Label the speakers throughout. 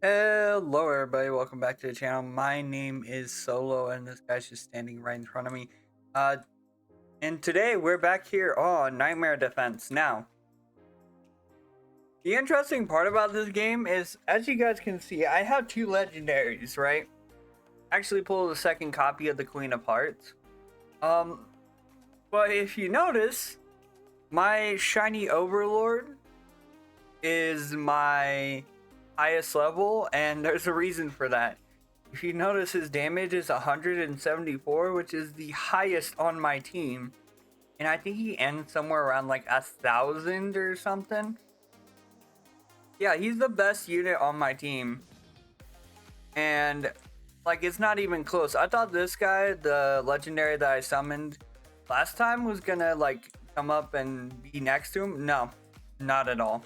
Speaker 1: Hello everybody, welcome back to the channel. My name is Solo and this guy's just standing right in front of me. Uh, and today we're back here on Nightmare Defense. Now, the interesting part about this game is, as you guys can see, I have two legendaries, right? Actually pulled a second copy of the Queen of Hearts. Um, but if you notice, my shiny Overlord is my highest level, and there's a reason for that. If you notice, his damage is 174, which is the highest on my team. And I think he ends somewhere around like 1,000 or something. Yeah, he's the best unit on my team. And like, it's not even close. I thought this guy, the legendary that I summoned last time, was gonna like come up and be next to him. No, not at all.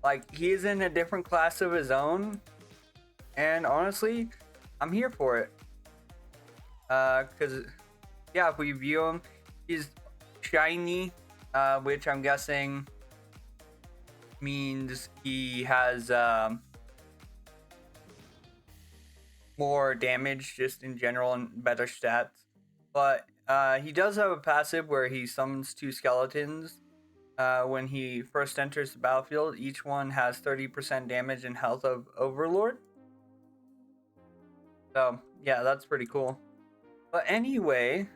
Speaker 1: Like, he is in a different class of his own. And honestly, I'm here for it. Because, yeah, if we view him, he's shiny, which I'm guessing means he has more damage just in general and better stats. But he does have a passive where he summons two skeletons when he first enters the battlefield. Each one has 30% damage and health of Overlord. So, yeah, that's pretty cool. But anyway,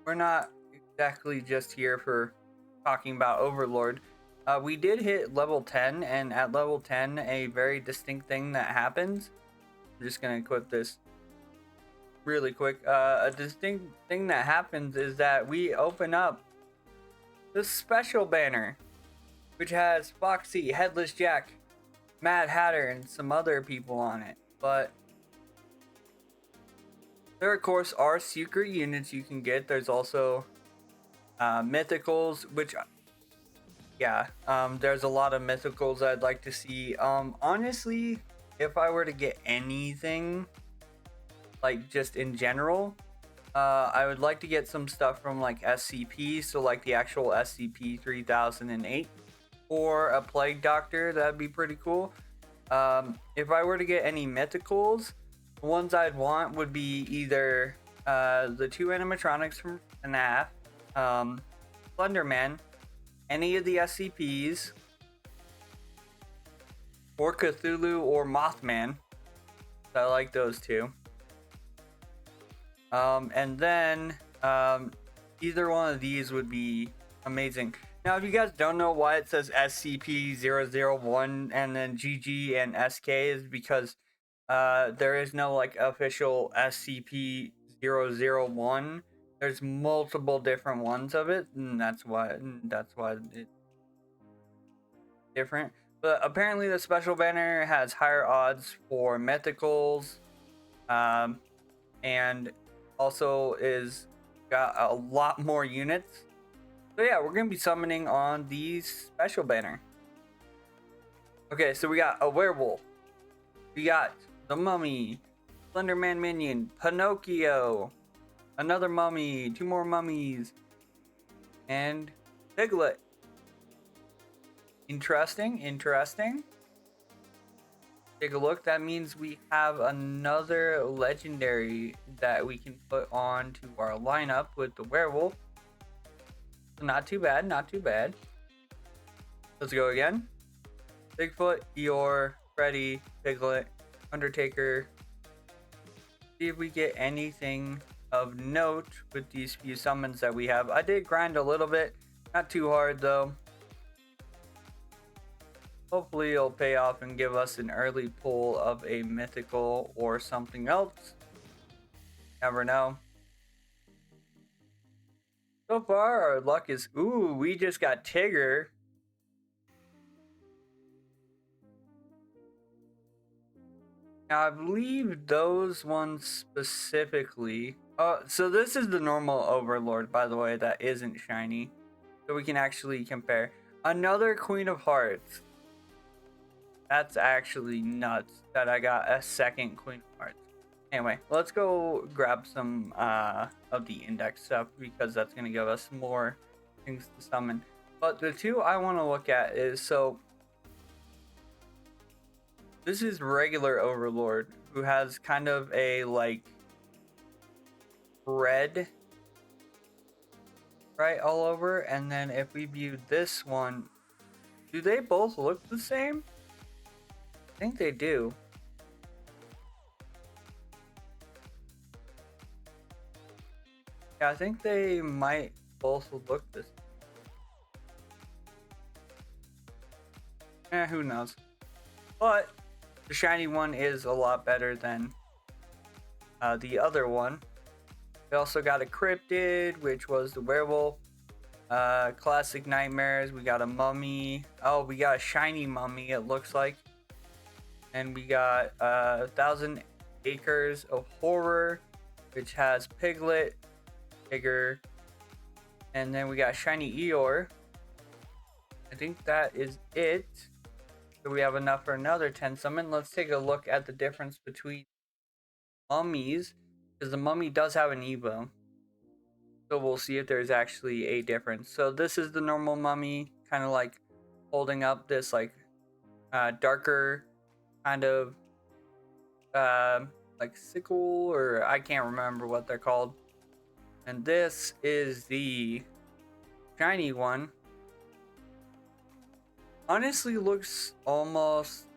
Speaker 1: we're not exactly just here for talking about Overlord. We did hit level 10, and at level 10, a very distinct thing that happens. I'm just going to equip this really quick. A distinct thing that happens is that we open up the special banner, which has Foxy, Headless Jack, Mad Hatter, and some other people on it. But there, of course, are secret units you can get. There's also mythicals, which, yeah, there's a lot of mythicals I'd like to see. Honestly, if I were to get anything, like just in general, I would like to get some stuff from like SCP, so like the actual SCP 3008, or a Plague Doctor. That'd be pretty cool. If I were to get any mythicals, the ones I'd want would be either the two animatronics from FNAF, Slenderman, any of the SCPs, or Cthulhu or Mothman. So I like those two. And then either one of these would be amazing. Now, if you guys don't know why it says SCP-001 and then GG and SK, is because there is no like official SCP-001. There's multiple different ones of it, and that's why it's different. But apparently the special banner has higher odds for mythicals, and also is got a lot more units. So yeah, we're gonna be summoning on the special banner. Okay, so we got a werewolf, we got the mummy, Slenderman minion, Pinocchio, another mummy, two more mummies, and Piglet. Interesting. Take a look. That means we have another legendary that we can put on to our lineup with the werewolf. Not too bad, not too bad. Let's go again. Bigfoot, Eeyore, Freddy, Piglet, Undertaker. See if we get anything of note with these few summons that we have. I did grind a little bit, not too hard though. Hopefully it'll pay off and give us an early pull of a mythical or something else. Never know. So far our luck is, ooh, we just got Tigger. Now I believe those ones specifically. So this is the normal Overlord, by the way, that isn't shiny. So we can actually compare. Another Queen of Hearts. That's actually nuts that I got a second Queen of Hearts. Anyway, let's go grab some of the index stuff, because that's going to give us more things to summon. But the two I want to look at is, so This is regular Overlord, who has kind of a like red right all over. And then if we view this one, do they both look the same? I think they do. Yeah, I think they might both look the same. Who knows? But the shiny one is a lot better than the other one. We also got a cryptid, which was the werewolf. Classic nightmares. We got a mummy. Oh, we got a shiny mummy, it looks like. And we got 1,000 Acres of Horror, which has Piglet, Tigger, and then we got shiny Eeyore. I think that is it. So we have enough for another 10 summon. Let's take a look at the difference between mummies, because the mummy does have an Evo. So we'll see if there's actually a difference. So this is the normal mummy, kind of like holding up this like darker kind of like sickle, or I can't remember what they're called. And this is the shiny one. Honestly looks almost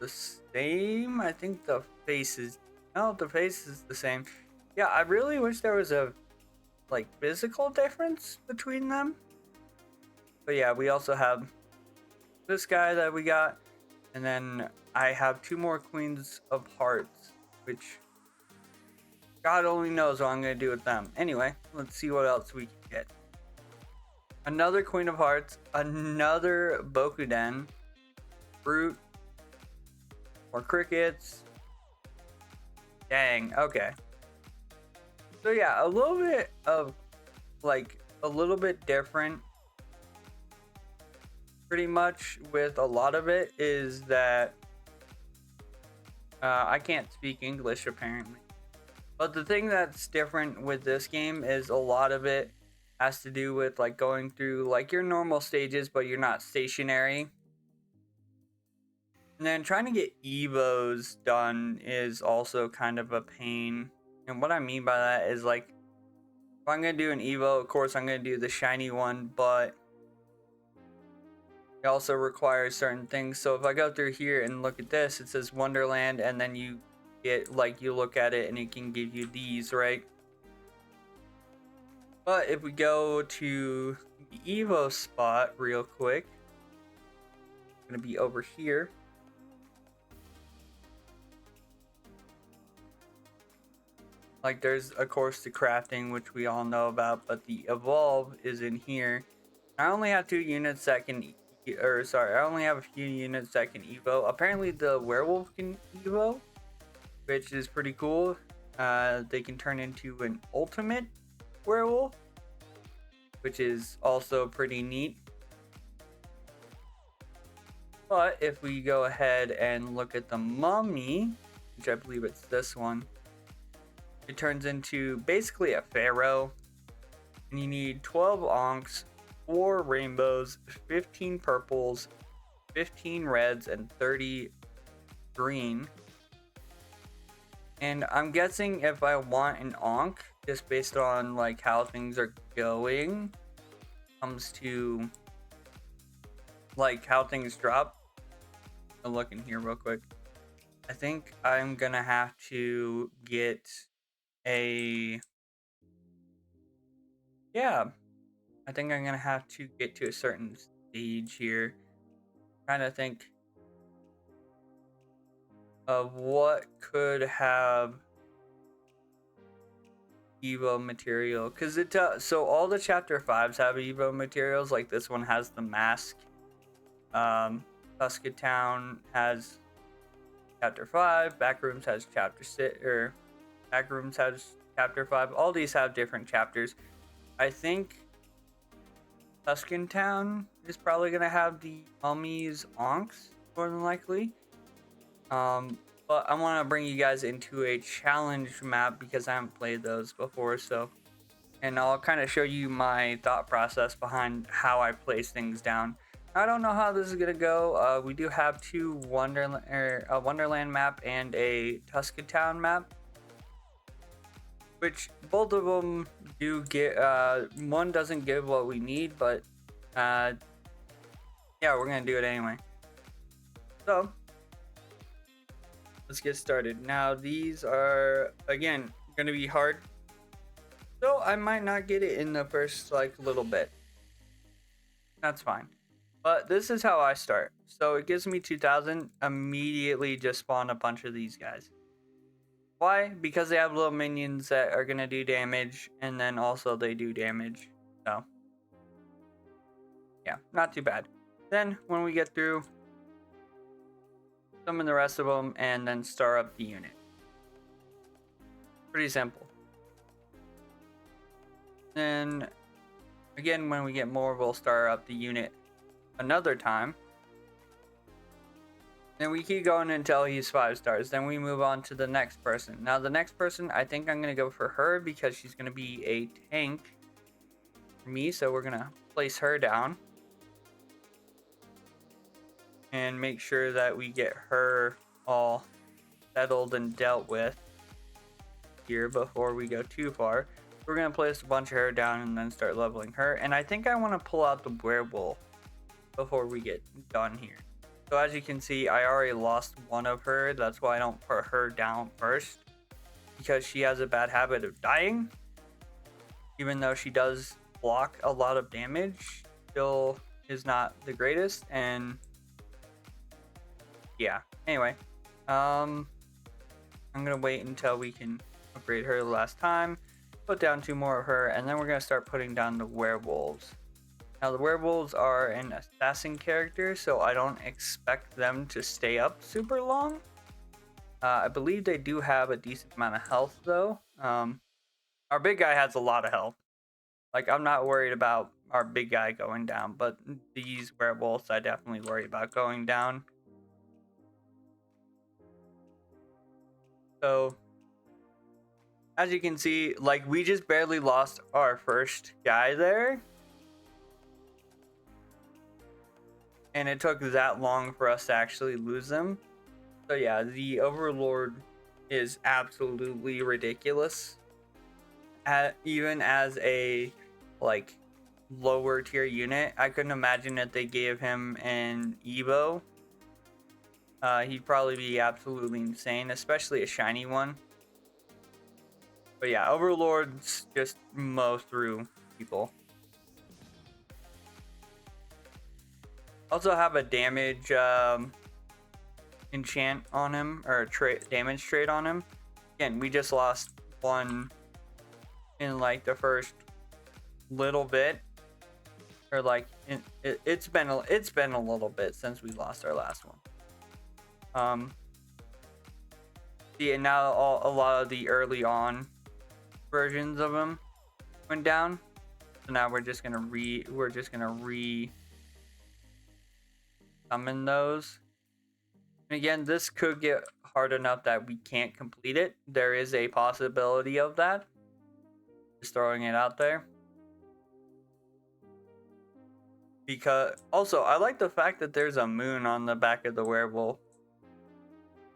Speaker 1: the same. I think the face is, no, the face is the same. Yeah, I really wish there was a like physical difference between them. But yeah, we also have this guy that we got, and then I have 2 more Queens of Hearts, which God only knows what I'm gonna do with them. Anyway, let's see what else we can get. Another Queen of Hearts, another Bokuden, fruit, more crickets. Dang, okay. So yeah, a little bit of like a little bit different pretty much with a lot of it is that I can't speak English apparently. But the thing that's different with this game is a lot of it has to do with like going through like your normal stages, but you're not stationary. And then trying to get Evos done is also kind of a pain. And what I mean by that is like, if I'm going to do an Evo, of course I'm going to do the shiny one, but it also requires certain things. So if I go through here and look at this, it says Wonderland, and then you get like, you look at it and it can give you these, right? But if we go to the Evo spot real quick, it's going to be over here. Like there's of course the crafting, which we all know about, but the evolve is in here. I only have 2 units that can, I only have a few units that can evo. Apparently the werewolf can evo, which is pretty cool. They can turn into an ultimate werewolf, which is also pretty neat. But if we go ahead and look at the mummy, which I believe it's this one, it turns into basically a pharaoh, and you need 12 onks, 4 rainbows, 15 purples, 15 reds, and 30 green. And I'm guessing if I want an onk, just based on like how things are going, comes to like how things drop. I'll look in here real quick. I think I'm gonna have to get a, yeah, I think I'm gonna have to get to a certain stage here. Trying to think of what could have Evo material, because it so all the chapter 5s have Evo materials. Like this one has the mask. Town has chapter 5. Backrooms has chapter 6, or Backrooms has chapter 5. All these have different chapters. I think Town is probably gonna have the mummies onks more than likely. But I want to bring you guys into a challenge map because I haven't played those before. So, and I'll kind of show you my thought process behind how I place things down. I don't know how this is gonna go. We do have two a Wonderland map and a Town map, which both of them do get. One doesn't give what we need, but yeah, we're gonna do it anyway. So let's get started. Now these are again gonna be hard, so I might not get it in the first like little bit. That's fine. But this is how I start. So it gives me 2,000. Immediately just spawn a bunch of these guys. Why? Because they have little minions that are going to do damage. And then also they do damage. So yeah, not too bad. Then when we get through, summon the rest of them and then star up the unit. Pretty simple. Then again, when we get more, we'll star up the unit another time. Then we keep going until he's 5 stars. Then we move on to the next person. Now the next person, I think I'm going to go for her because she's going to be a tank for me. So we're going to place her down. And make sure that we get her all settled and dealt with here before we go too far. We're going to place a bunch of her down and then start leveling her. And I think I want to pull out the werewolf before we get done here. So as you can see, I already lost one of her. That's why I don't put her down first, because she has a bad habit of dying. Even though she does block a lot of damage, still is not the greatest. And yeah, anyway, I'm gonna wait until we can upgrade her the last time, put down 2 more of her, and then we're gonna start putting down the werewolves. Now the werewolves are an assassin character, so I don't expect them to stay up super long. I believe they do have a decent amount of health though. Our big guy has a lot of health. Like, I'm not worried about our big guy going down, but these werewolves I definitely worry about going down. So as you can see, like, we just barely lost our first guy there. And it took that long for us to actually lose them. So yeah, the Overlord is absolutely ridiculous. Even as a like lower tier unit, I couldn't imagine that they gave him an Evo. He'd probably be absolutely insane, especially a shiny one. But yeah, Overlords just mow through people. Also have a damage enchant on him, or damage trait on him. Again, we just lost one in like the first little bit, or like it's been a little bit since we lost our last one. Yeah, now a lot of the early on versions of him went down, so now we're just gonna summon those. And again, this could get hard enough that we can't complete it. There is a possibility of that. Just throwing it out there. Because also, I like the fact that there's a moon on the back of the werewolf.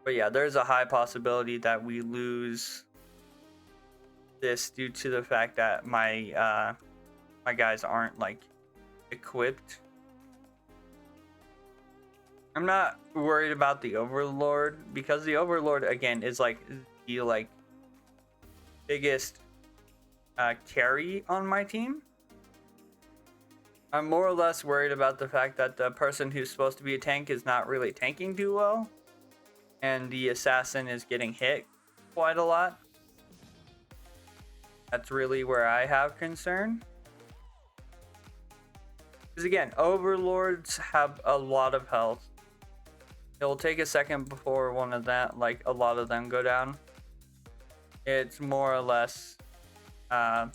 Speaker 1: But yeah, there's a high possibility that we lose this due to the fact that my my guys aren't like equipped. I'm not worried about the Overlord, because the Overlord again is like the biggest carry on my team. I'm more or less worried about the fact that the person who's supposed to be a tank is not really tanking too well, and the assassin is getting hit quite a lot. That's really where I have concern. Because again, Overlords have a lot of health. It'll take a second before a lot of them go down. It's more or less, yeah,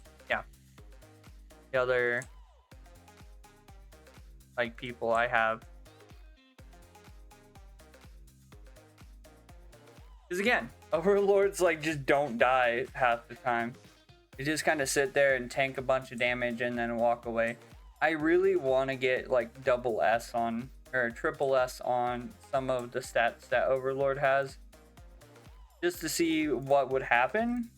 Speaker 1: the other like people I have. Because again, Overlords like just don't die half the time. They just kind of sit there and tank a bunch of damage and then walk away. I really want to get like double S on or triple S on some of the stats that Overlord has, just to see what would happen.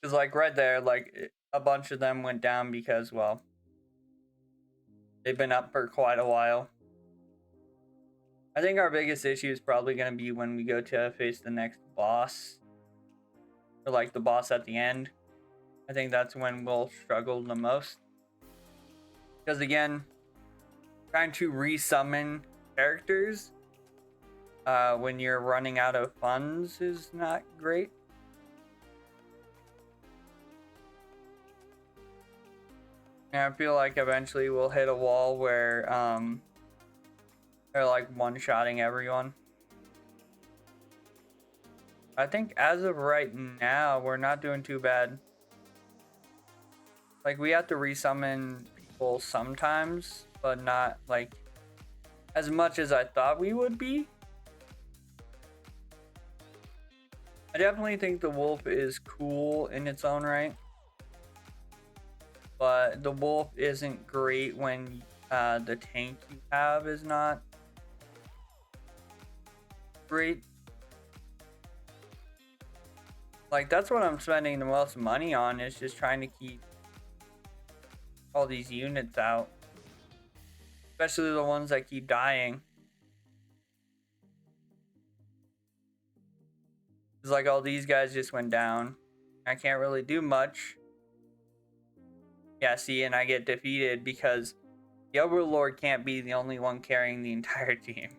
Speaker 1: Because like right there, like a bunch of them went down because, well, they've been up for quite a while. I think our biggest issue is probably going to be when we go to face the next boss, or like the boss at the end. I think that's when we'll struggle the most. Because again, trying to resummon characters when you're running out of funds is not great. And I feel like eventually we'll hit a wall where they're like one-shotting everyone. I think as of right now, we're not doing too bad. Like, we have to resummon people sometimes, but not like as much as I thought we would be. I definitely think the wolf is cool in its own right, but the wolf isn't great when the tank you have is not great. Like, that's what I'm spending the most money on, is just trying to keep all these units out, especially the ones that keep dying. It's like all these guys just went down. I can't really do much. Yeah, see, and I get defeated because the Overlord can't be the only one carrying the entire team.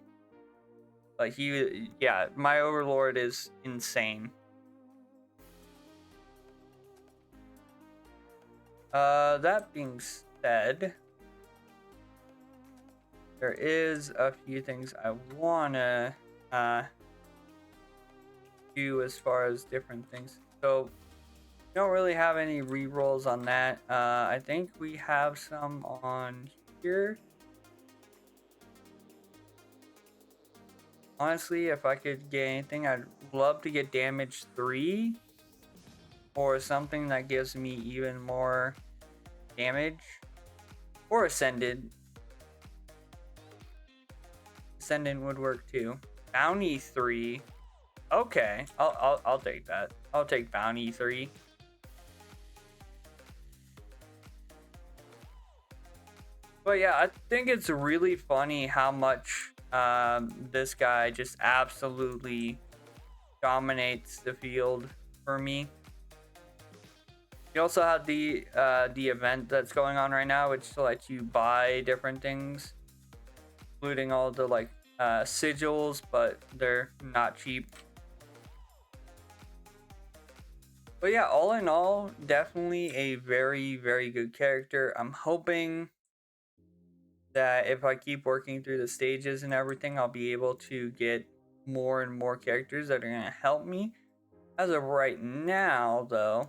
Speaker 1: Like, yeah, my Overlord is insane. That being said, there is a few things I wanna do as far as different things. So don't really have any rerolls on that. I think we have some on here. Honestly, if I could get anything, I'd love to get damage 3 or something that gives me even more damage, or ascended. Ascendant would work too. Bounty 3. Okay, I'll take that. I'll take bounty 3. But yeah, I think it's really funny how much this guy just absolutely dominates the field for me. You also have the event that's going on right now, which lets you buy different things, including all the like sigils, but they're not cheap. But yeah, all in all, definitely a very, very good character. I'm hoping that if I keep working through the stages and everything, I'll be able to get more and more characters that are going to help me. As of right now, though,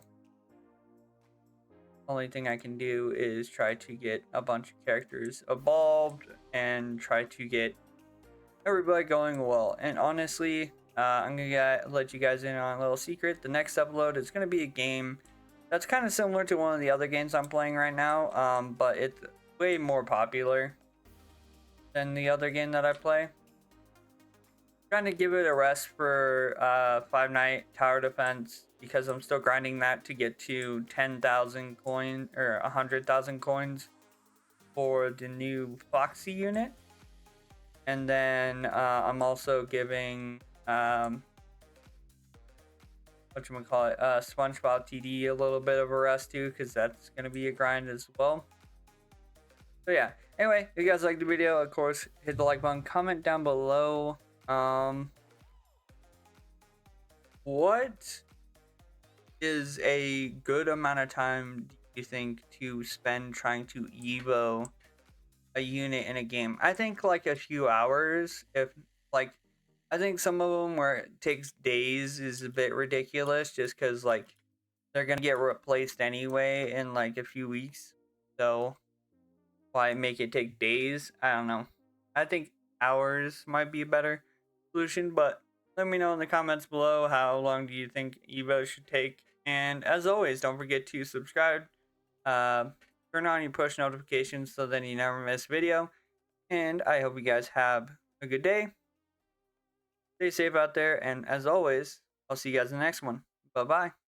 Speaker 1: only thing I can do is try to get a bunch of characters evolved and try to get everybody going well. And honestly, I'm gonna let you guys in on a little secret. The next upload is gonna be a game that's kind of similar to one of the other games I'm playing right now, but it's way more popular than the other game that I play. Trying to give it a rest for Five Night Tower Defense, because I'm still grinding that to get to 10,000 coin or 100,000 coins for the new Foxy unit. And then I'm also giving SpongeBob TD a little bit of a rest too, because that's gonna be a grind as well. So yeah, anyway, if you guys liked the video, of course, hit the like button, comment down below what is a good amount of time do you think to spend trying to evo a unit in a game? I think like a few hours. If like, I think some of them where it takes days is a bit ridiculous, just because like they're gonna get replaced anyway in like a few weeks, so why make it take days? I don't know. I think hours might be a better solution, but let me know in the comments below how long do you think evo should take. And as always, don't forget to subscribe, Turn on your push notifications so then you never miss a video. And I hope you guys have a good day. Stay safe out there, and as always, I'll see you guys in the next one. Bye bye.